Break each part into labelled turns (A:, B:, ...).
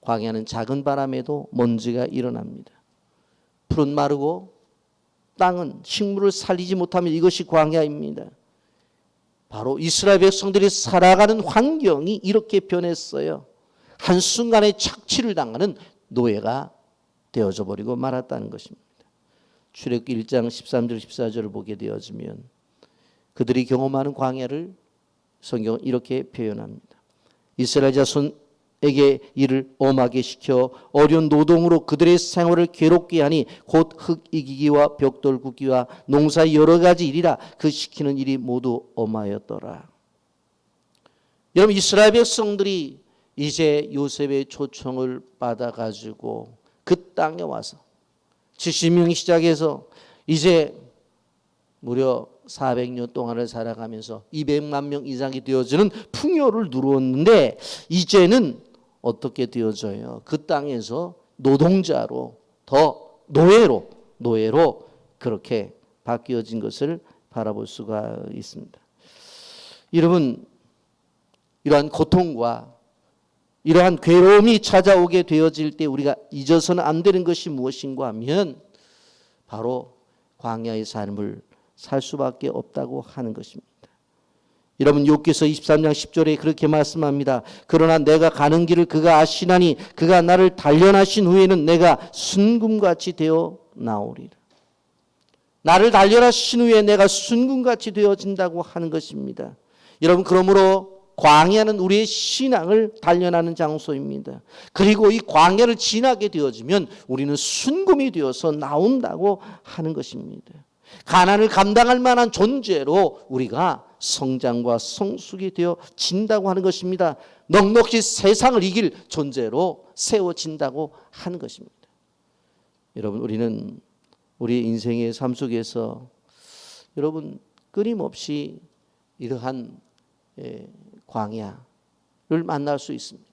A: 광야는 작은 바람에도 먼지가 일어납니다. 풀은 마르고 땅은 식물을 살리지 못하면 이것이 광야입니다. 바로 이스라엘 백성들이 살아가는 환경이 이렇게 변했어요. 한순간에 착취를 당하는 노예가 되어져 버리고 말았다는 것입니다. 출애굽기 1장 13절 14절을 보게 되어지면 그들이 경험하는 광야를 성경은 이렇게 표현합니다. 이스라엘 자손에게 이를 엄하게 시켜 어려운 노동으로 그들의 생활을 괴롭게 하니 곧 흙 이기기와 벽돌 굽기와 농사의 여러 가지 일이라 그 시키는 일이 모두 엄하였더라. 여러분, 이스라엘 백성들이 이제 요셉의 초청을 받아가지고 그 땅에 와서 70명이 시작해서 이제 무려 400년 동안을 살아가면서 200만 명 이상이 되어지는 풍요를 누렸는데 이제는 어떻게 되어져요? 그 땅에서 노동자로 더 노예로 그렇게 바뀌어진 것을 바라볼 수가 있습니다. 여러분, 이러한 고통과 이러한 괴로움이 찾아오게 되어질 때 우리가 잊어서는 안 되는 것이 무엇인가 하면 바로 광야의 삶을 살 수밖에 없다고 하는 것입니다. 여러분, 욥기서 23장 10절에 그렇게 말씀합니다. 그러나 내가 가는 길을 그가 아시나니 그가 나를 단련하신 후에는 내가 순금같이 되어 나오리라. 나를 단련하신 후에 내가 순금같이 되어진다고 하는 것입니다. 여러분, 그러므로 광야는 우리의 신앙을 단련하는 장소입니다. 그리고 이 광야를 지나게 되어지면 우리는 순금이 되어서 나온다고 하는 것입니다. 가난을 감당할 만한 존재로 우리가 성장과 성숙이 되어진다고 하는 것입니다. 넉넉히 세상을 이길 존재로 세워진다고 하는 것입니다. 여러분, 우리는 우리 인생의 삶 속에서 여러분 끊임없이 이러한 광야를 만날 수 있습니다.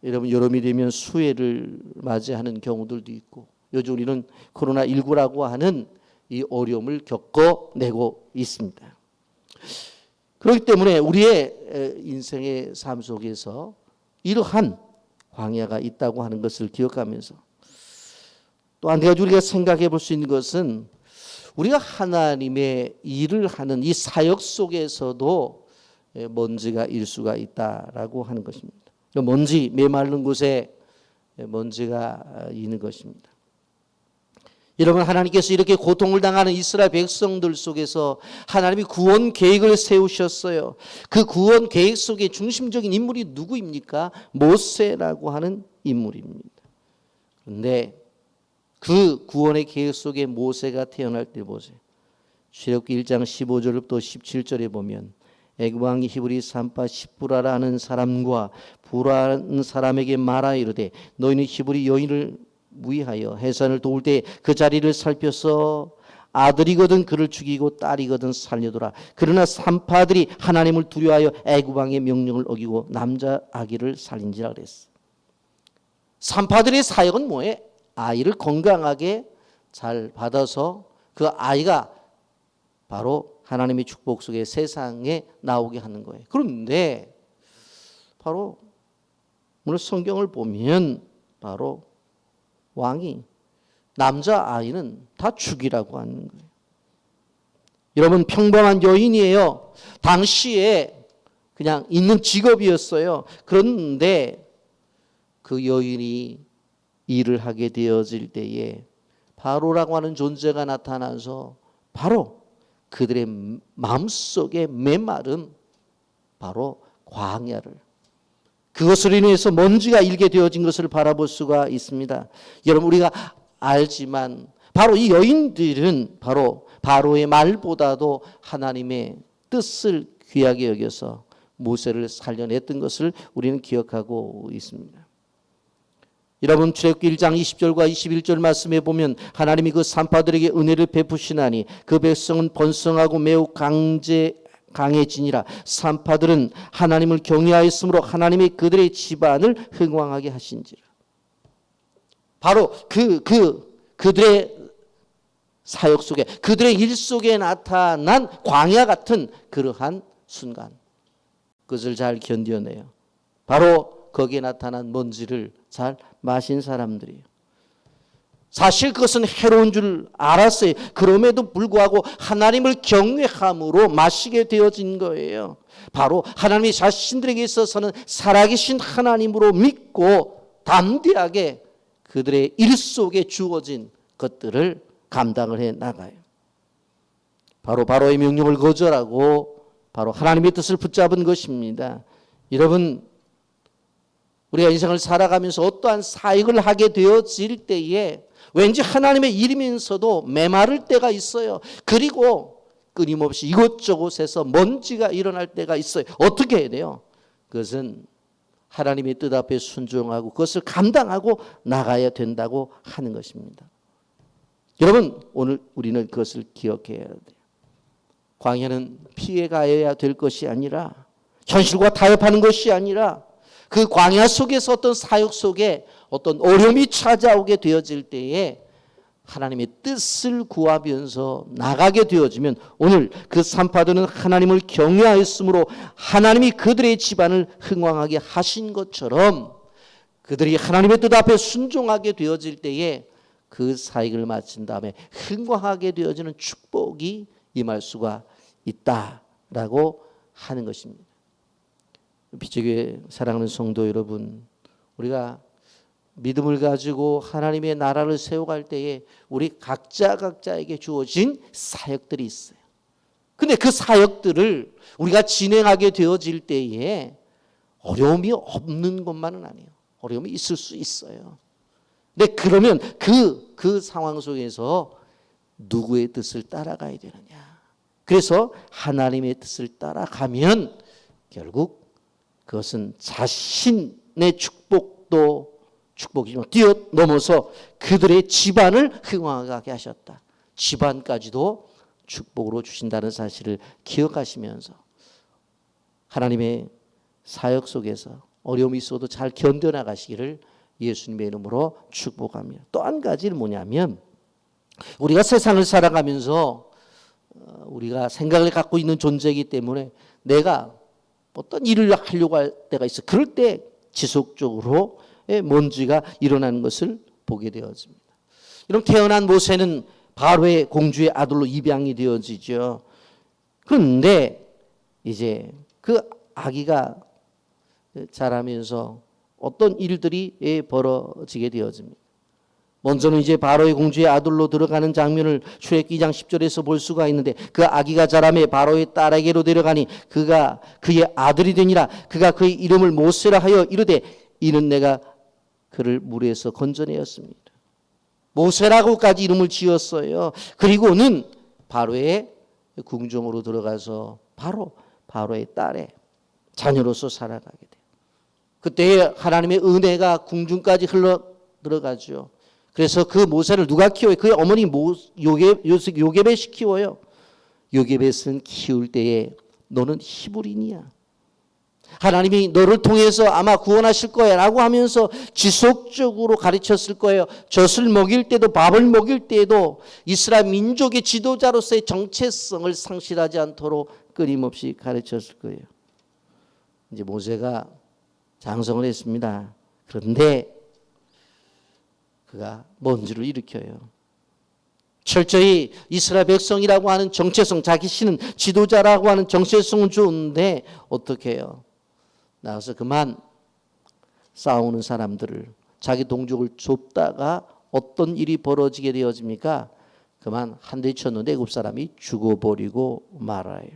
A: 여러분, 여름이 되면 수해를 맞이하는 경우들도 있고 요즘 우리는 코로나19라고 하는 이 어려움을 겪어내고 있습니다. 그렇기 때문에 우리의 인생의 삶 속에서 이러한 광야가 있다고 하는 것을 기억하면서 또 한 가지 우리가 생각해 볼 수 있는 것은 우리가 하나님의 일을 하는 이 사역 속에서도 먼지가 일 수가 있다라고 하는 것입니다. 먼지, 메마른 곳에 먼지가 있는 것입니다. 여러분, 하나님께서 이렇게 고통을 당하는 이스라엘 백성들 속에서 하나님이 구원 계획을 세우셨어요. 그 구원 계획 속에 중심적인 인물이 누구입니까? 모세라고 하는 인물입니다. 그런데 그 구원의 계획 속에 모세가 태어날 때 보세요. 출애굽기 1장 15절부터 17절에 보면 애굽 왕 히브리 산파 십부라라는 사람과 부라는 사람에게 말하 이르되 너희는 히브리 여인을 무의하여 해산을 도울 때 그 자리를 살펴서 아들이거든 그를 죽이고 딸이거든 살려두라. 그러나 산파들이 하나님을 두려워하여 애굽 왕의 명령을 어기고 남자 아기를 살린지라 그랬어. 산파들의 사역은 뭐예요? 아이를 건강하게 잘 받아서 그 아이가 바로 하나님의 축복 속에 세상에 나오게 하는 거예요. 그런데 바로 오늘 성경을 보면 바로 왕이 남자아이는 다 죽이라고 하는 거예요. 여러분, 평범한 여인이에요. 당시에 그냥 있는 직업이었어요. 그런데 그 여인이 일을 하게 되어질 때에 바로라고 하는 존재가 나타나서 바로 그들의 마음속에 메마른 바로 광야를, 그것으로 인해서 먼지가 일게 되어진 것을 바라볼 수가 있습니다. 여러분, 우리가 알지만 바로 이 여인들은 바로 바로의 말보다도 하나님의 뜻을 귀하게 여겨서 모세를 살려냈던 것을 우리는 기억하고 있습니다. 여러분, 출애굽기 1장 20절과 21절 말씀에 보면 하나님이 그 산파들에게 은혜를 베푸시나니 그 백성은 번성하고 매우 강해지니라. 산파들은 하나님을 경외하였으므로 하나님이 그들의 집안을 흥왕하게 하신지라. 바로 그들의 사역 속에, 그들의 일 속에 나타난 광야 같은 그러한 순간, 그것을 잘 견뎌내요. 바로 거기에 나타난 먼지를 잘 마신 사람들이에요. 사실 그것은 해로운 줄 알았어요. 그럼에도 불구하고 하나님을 경외함으로 마시게 되어진 거예요. 바로 하나님이 자신들에게 있어서는 살아계신 하나님으로 믿고 담대하게 그들의 일 속에 주어진 것들을 감당을 해 나가요. 바로 바로의 명령을 거절하고 바로 하나님의 뜻을 붙잡은 것입니다. 여러분, 우리가 인생을 살아가면서 어떠한 사역을 하게 되어질 때에 왠지 하나님의 일이면서도 메마를 때가 있어요. 그리고 끊임없이 이곳저곳에서 먼지가 일어날 때가 있어요. 어떻게 해야 돼요? 그것은 하나님의 뜻 앞에 순종하고 그것을 감당하고 나가야 된다고 하는 것입니다. 여러분, 오늘 우리는 그것을 기억해야 돼요. 광야는 피해가야 될 것이 아니라, 현실과 타협하는 것이 아니라, 그 광야 속에서 어떤 사역 속에 어떤 어려움이 찾아오게 되어질 때에 하나님의 뜻을 구하면서 나가게 되어지면, 오늘 그 산파들은 하나님을 경외하였으므로 하나님이 그들의 집안을 흥왕하게 하신 것처럼 그들이 하나님의 뜻 앞에 순종하게 되어질 때에 그 사역을 마친 다음에 흥왕하게 되어지는 축복이 임할 수가 있다라고 하는 것입니다. 빛의교회 사랑하는 성도 여러분, 우리가 믿음을 가지고 하나님의 나라를 세워갈 때에 우리 각자에게 주어진 사역들이 있어요. 근데 그 사역들을 우리가 진행하게 되어질 때에 어려움이 없는 것만은 아니에요. 어려움이 있을 수 있어요. 근데 그러면 그 상황 속에서 누구의 뜻을 따라가야 되느냐? 그래서 하나님의 뜻을 따라가면 결국 그것은 자신의 축복이지만 뛰어넘어서 그들의 집안을 흥왕하게 하셨다. 집안까지도 축복으로 주신다는 사실을 기억하시면서 하나님의 사역 속에서 어려움이 있어도 잘 견뎌나가시기를 예수님의 이름으로 축복합니다. 또 한 가지는 뭐냐면, 우리가 세상을 살아가면서 우리가 생각을 갖고 있는 존재이기 때문에 내가 어떤 일을 하려고 할 때가 있어. 그럴 때 지속적으로 먼지가 일어나는 것을 보게 되어집니다. 여러분, 태어난 모세는 바로의 공주의 아들로 입양이 되어지죠. 그런데 이제 그 아기가 자라면서 어떤 일들이 벌어지게 되어집니다. 먼저는 이제 바로의 공주의 아들로 들어가는 장면을 출애굽기 2장 10절에서 볼 수가 있는데, 그 아기가 자라매 바로의 딸에게로 데려가니 그가 그의 아들이 되니라. 그가 그의 이름을 모세라 하여 이르되 이는 내가 그를 물에서 건져내었습니다. 모세라고까지 이름을 지었어요. 그리고는 바로의 궁정으로 들어가서 바로의 딸의 자녀로서 살아가게 돼요. 그때 하나님의 은혜가 궁중까지 흘러 들어가죠. 그래서 그 모세를 누가 키워요? 그의 어머니 요게벳이 키워요. 요게벳은 키울 때에 너는 히브리니야. 하나님이 너를 통해서 아마 구원하실 거야 라고 하면서 지속적으로 가르쳤을 거예요. 젖을 먹일 때도 밥을 먹일 때에도 이스라엘 민족의 지도자로서의 정체성을 상실하지 않도록 끊임없이 가르쳤을 거예요. 이제 모세가 장성을 했습니다. 그런데 그가 먼지를 일으켜요. 철저히 이스라엘 백성이라고 하는 정체성, 자기 신은 지도자라고 하는 정체성은 좋은데 어떻게 해요? 나가서 그만 싸우는 사람들을, 자기 동족을 좁다가 어떤 일이 벌어지게 되어집니까? 그만 한 대 쳤는데 애굽 사람이 죽어버리고 말아요.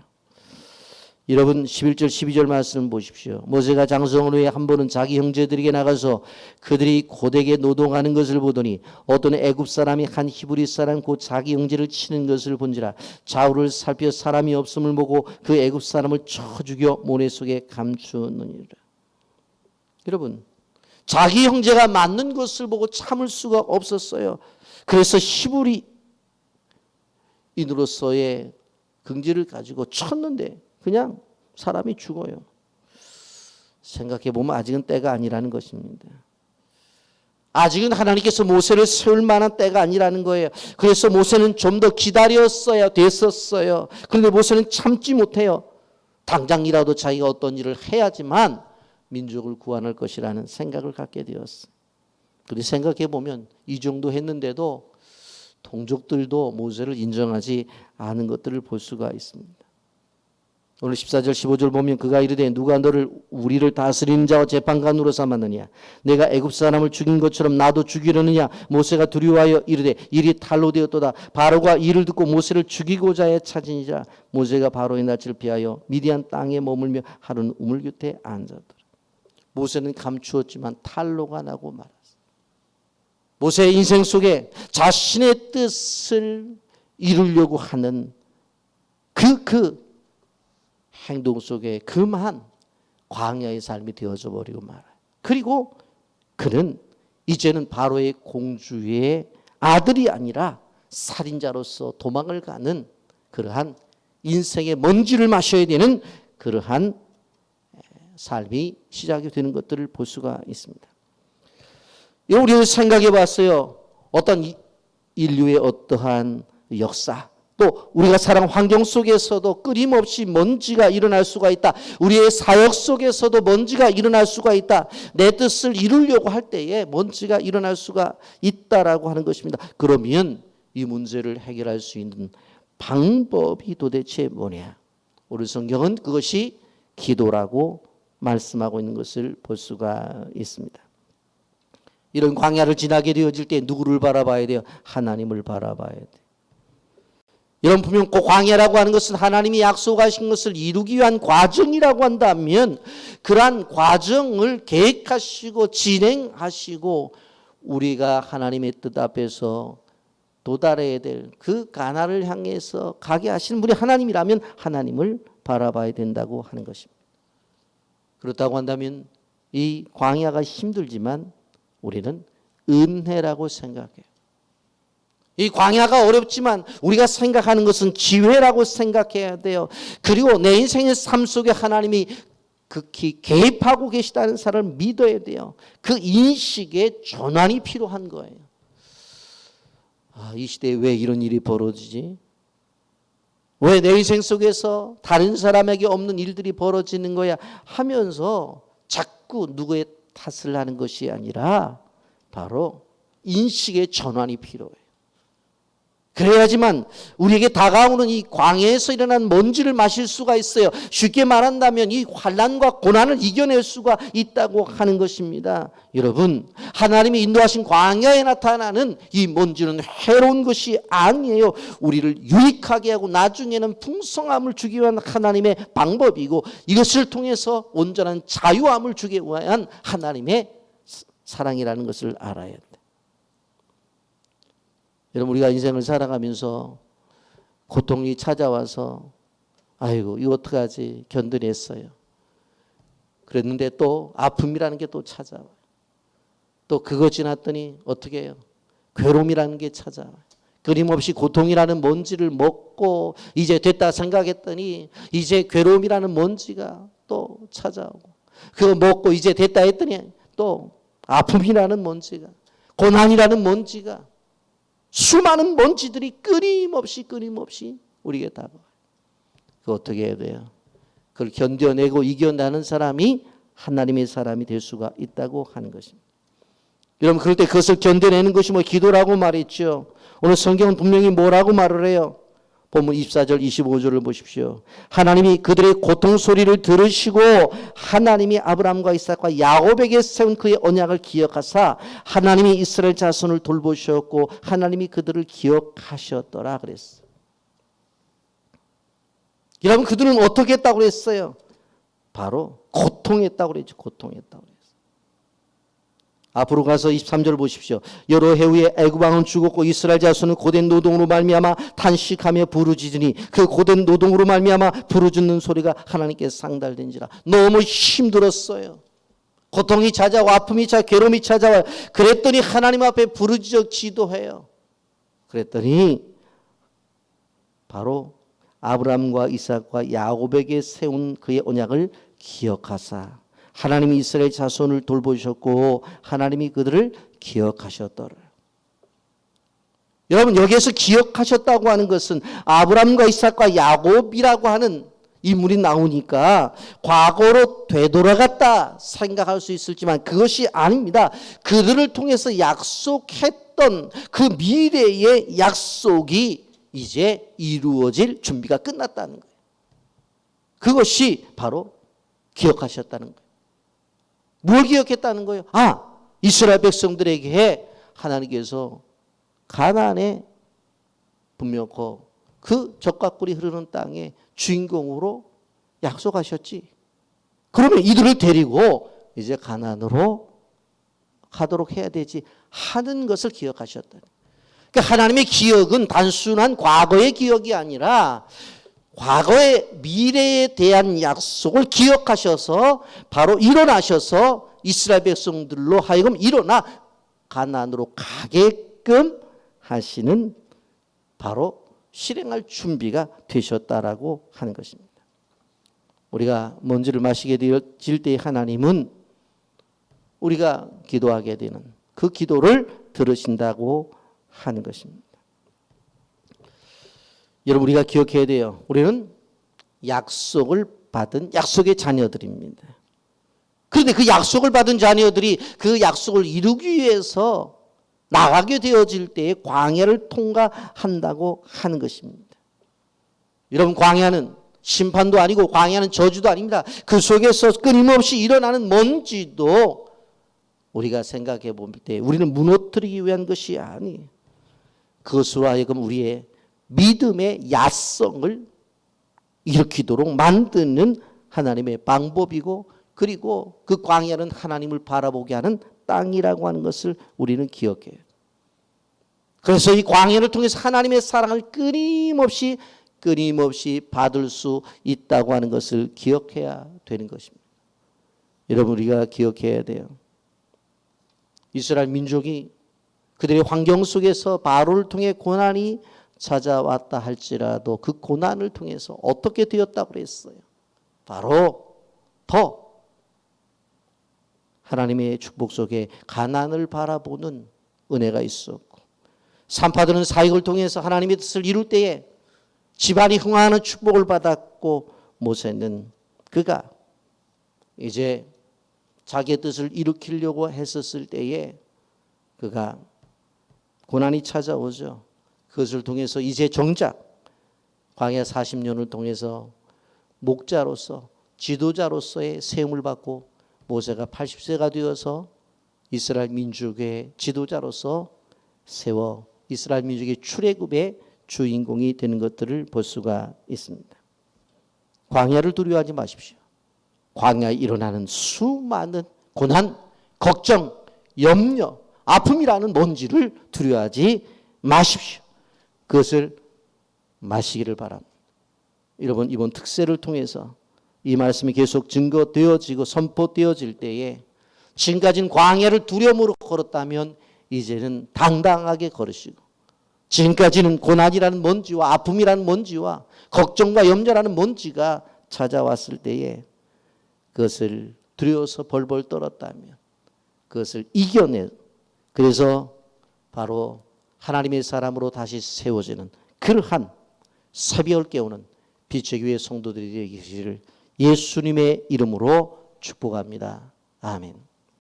A: 여러분, 11절 12절 말씀 보십시오. 모세가 장성한 후에 한 번은 자기 형제들에게 나가서 그들이 고되게 노동하는 것을 보더니 어떤 애굽 사람이 한 히브리 사람 곧 자기 형제를 치는 것을 본지라. 좌우를 살펴 사람이 없음을 보고 그 애굽 사람을 쳐 죽여 모래 속에 감추느니라. 여러분, 자기 형제가 맞는 것을 보고 참을 수가 없었어요. 그래서 히브리인으로서의 긍지를 가지고 쳤는데 그냥 사람이 죽어요. 생각해보면 아직은 때가 아니라는 것입니다. 아직은 하나님께서 모세를 세울 만한 때가 아니라는 거예요. 그래서 모세는 좀 더 기다렸어야 됐었어요. 그런데 모세는 참지 못해요. 당장이라도 자기가 어떤 일을 해야지만 민족을 구원할 것이라는 생각을 갖게 되었어요. 그런데 생각해 보면 이 정도 했는데도 동족들도 모세를 인정하지 않은 것들을 볼 수가 있습니다. 오늘 14절 15절 보면 그가 이르되 누가 너를 우리를 다스리는 자와 재판관으로 삼았느냐 내가 애굽 사람을 죽인 것처럼 나도 죽이려느냐 모세가 두려워하여 이르되 일이 탈로 되었도다 바로가 이를 듣고 모세를 죽이고자 해 찾으니라 모세가 바로의 낯을 피하여 미디안 땅에 머물며 하루는 우물 곁에 앉았더라. 모세는 감추었지만 탈로가 나고 말았어요. 모세의 인생 속에 자신의 뜻을 이루려고 하는 그 행동 속에 그만 광야의 삶이 되어져 버리고 말아요. 그리고 그는 이제는 바로의 공주의 아들이 아니라 살인자로서 도망을 가는 그러한 인생의 먼지를 마셔야 되는 그러한 삶이 시작이 되는 것들을 볼 수가 있습니다. 우리는 생각해 봤어요. 어떤 인류의 어떠한 역사 또 우리가 살아가는 환경 속에서도 끊임없이 먼지가 일어날 수가 있다. 우리의 사역 속에서도 먼지가 일어날 수가 있다. 내 뜻을 이루려고 할 때에 먼지가 일어날 수가 있다라고 하는 것입니다. 그러면 이 문제를 해결할 수 있는 방법이 도대체 뭐냐? 오늘 성경은 그것이 기도라고 말씀하고 있는 것을 볼 수가 있습니다. 이런 광야를 지나게 되어질 때 누구를 바라봐야 돼요? 하나님을 바라봐야 돼요. 여러분 분명 그 광야라고 하는 것은 하나님이 약속하신 것을 이루기 위한 과정이라고 한다면 그러한 과정을 계획하시고 진행하시고 우리가 하나님의 뜻 앞에서 도달해야 될 그 가나를 향해서 가게 하시는 분이 하나님이라면 하나님을 바라봐야 된다고 하는 것입니다. 그렇다고 한다면 이 광야가 힘들지만 우리는 은혜라고 생각해요. 이 광야가 어렵지만 우리가 생각하는 것은 기회라고 생각해야 돼요. 그리고 내 인생의 삶 속에 하나님이 극히 개입하고 계시다는 사람을 믿어야 돼요. 그 인식의 전환이 필요한 거예요. 이 시대에 왜 이런 일이 벌어지지? 왜 내 인생 속에서 다른 사람에게 없는 일들이 벌어지는 거야? 하면서 자꾸 누구의 탓을 하는 것이 아니라 바로 인식의 전환이 필요해요. 그래야지만 우리에게 다가오는 이 광야에서 일어난 먼지를 마실 수가 있어요. 쉽게 말한다면 이 환난과 고난을 이겨낼 수가 있다고 하는 것입니다. 여러분, 하나님이 인도하신 광야에 나타나는 이 먼지는 해로운 것이 아니에요. 우리를 유익하게 하고 나중에는 풍성함을 주기 위한 하나님의 방법이고 이것을 통해서 온전한 자유함을 주기 위한 하나님의 사랑이라는 것을 알아야 돼요. 여러분 우리가 인생을 살아가면서 고통이 찾아와서 아이고 이거 어떡하지 견뎌냈어요. 그랬는데 또 아픔이라는 게 또 찾아와요. 또 그거 지났더니 어떻게 해요? 괴로움이라는 게 찾아와요. 끊임없이 고통이라는 먼지를 먹고 이제 됐다 생각했더니 이제 괴로움이라는 먼지가 또 찾아오고 그거 먹고 이제 됐다 했더니 또 아픔이라는 먼지가 고난이라는 먼지가 수많은 먼지들이 끊임없이 우리에게 다가와요. 그거 어떻게 해야 돼요? 그걸 견뎌내고 이겨내는 사람이 하나님의 사람이 될 수가 있다고 하는 것입니다. 여러분 그럴 때 그것을 견뎌내는 것이 기도라고 말했죠. 오늘 성경은 분명히 뭐라고 말을 해요? 본문 24절 25절을 보십시오. 하나님이 그들의 고통 소리를 들으시고 하나님이 아브라함과 이삭과 야곱에게 세운 그의 언약을 기억하사 하나님이 이스라엘 자손을 돌보셨고 하나님이 그들을 기억하셨더라 그랬어요. 여러분 그들은 어떻게 했다고 그랬어요? 바로 고통했다고 그랬죠. 고통했다고 그랬어요. 앞으로 가서 23절 보십시오. 여러 해 후에 애굽 왕은 죽었고 이스라엘 자손은 고된 노동으로 말미암아 탄식하며 부르짖으니 그 고된 노동으로 말미암아 부르짖는 소리가 하나님께 상달된지라. 너무 힘들었어요. 고통이 찾아오고 아픔이 찾아오고 괴로움이 찾아와요. 그랬더니 하나님 앞에 부르짖어 기도해요. 그랬더니 바로 아브라함과 이삭과 야곱에게 세운 그의 언약을 기억하사 하나님이 이스라엘 자손을 돌보셨고 하나님이 그들을 기억하셨더라. 여러분 여기에서 기억하셨다고 하는 것은 아브라함과 이삭과 야곱이라고 하는 인물이 나오니까 과거로 되돌아갔다 생각할 수 있을지만 그것이 아닙니다. 그들을 통해서 약속했던 그 미래의 약속이 이제 이루어질 준비가 끝났다는 거예요. 그것이 바로 기억하셨다는 거예요. 뭘 기억했다는 거예요? 이스라엘 백성들에게 하나님께서 가나안에 분명 그 젖과 꿀이 흐르는 땅의 주인공으로 약속하셨지. 그러면 이들을 데리고 이제 가나안으로 가도록 해야 되지 하는 것을 기억하셨다. 그러니까 하나님의 기억은 단순한 과거의 기억이 아니라 과거의 미래에 대한 약속을 기억하셔서 바로 일어나셔서 이스라엘 백성들로 하여금 일어나 가나안으로 가게끔 하시는 바로 실행할 준비가 되셨다라고 하는 것입니다. 우리가 먼지를 마시게 되어질 때 하나님은 우리가 기도하게 되는 그 기도를 들으신다고 하는 것입니다. 여러분 우리가 기억해야 돼요. 우리는 약속을 받은 약속의 자녀들입니다. 그런데 그 약속을 받은 자녀들이 그 약속을 이루기 위해서 나가게 되어질 때에 광야를 통과한다고 하는 것입니다. 여러분 광야는 심판도 아니고 광야는 저주도 아닙니다. 그 속에서 끊임없이 일어나는 먼지도 우리가 생각해 볼 때 우리는 무너뜨리기 위한 것이 아니에요. 그것으로 하여금 우리의 믿음의 야성을 일으키도록 만드는 하나님의 방법이고 그리고 그 광야는 하나님을 바라보게 하는 땅이라고 하는 것을 우리는 기억해요. 그래서 이 광야를 통해서 하나님의 사랑을 끊임없이 받을 수 있다고 하는 것을 기억해야 되는 것입니다. 여러분 우리가 기억해야 돼요. 이스라엘 민족이 그들의 환경 속에서 바로를 통해 고난이 찾아왔다 할지라도 그 고난을 통해서 어떻게 되었다고 그랬어요? 바로 더 하나님의 축복 속에 가난을 바라보는 은혜가 있었고 산파들은 사역을 통해서 하나님의 뜻을 이룰 때에 집안이 흥하는 축복을 받았고 모세는 그가 이제 자기의 뜻을 일으키려고 했었을 때에 그가 고난이 찾아오죠. 그것을 통해서 이제 정작 광야 40년을 통해서 목자로서 지도자로서의 세움을 받고 모세가 80세가 되어서 이스라엘 민족의 지도자로서 세워 이스라엘 민족의 출애굽의 주인공이 되는 것들을 볼 수가 있습니다. 광야를 두려워하지 마십시오. 광야에 일어나는 수많은 고난, 걱정, 염려, 아픔이라는 먼지를 두려워하지 마십시오. 그것을 마시기를 바랍니다. 여러분 이번 특세를 통해서 이 말씀이 계속 증거되어지고 선포되어질 때에 지금까지는 광야를 두려움으로 걸었다면 이제는 당당하게 걸으시고 지금까지는 고난이라는 먼지와 아픔이라는 먼지와 걱정과 염려라는 먼지가 찾아왔을 때에 그것을 두려워서 벌벌 떨었다면 그것을 이겨내 그래서 바로 하나님의 사람으로 다시 세워지는 그러한 새벽을 깨우는 빛의 교회 성도들이 되기를 예수님의 이름으로 축복합니다. 아멘.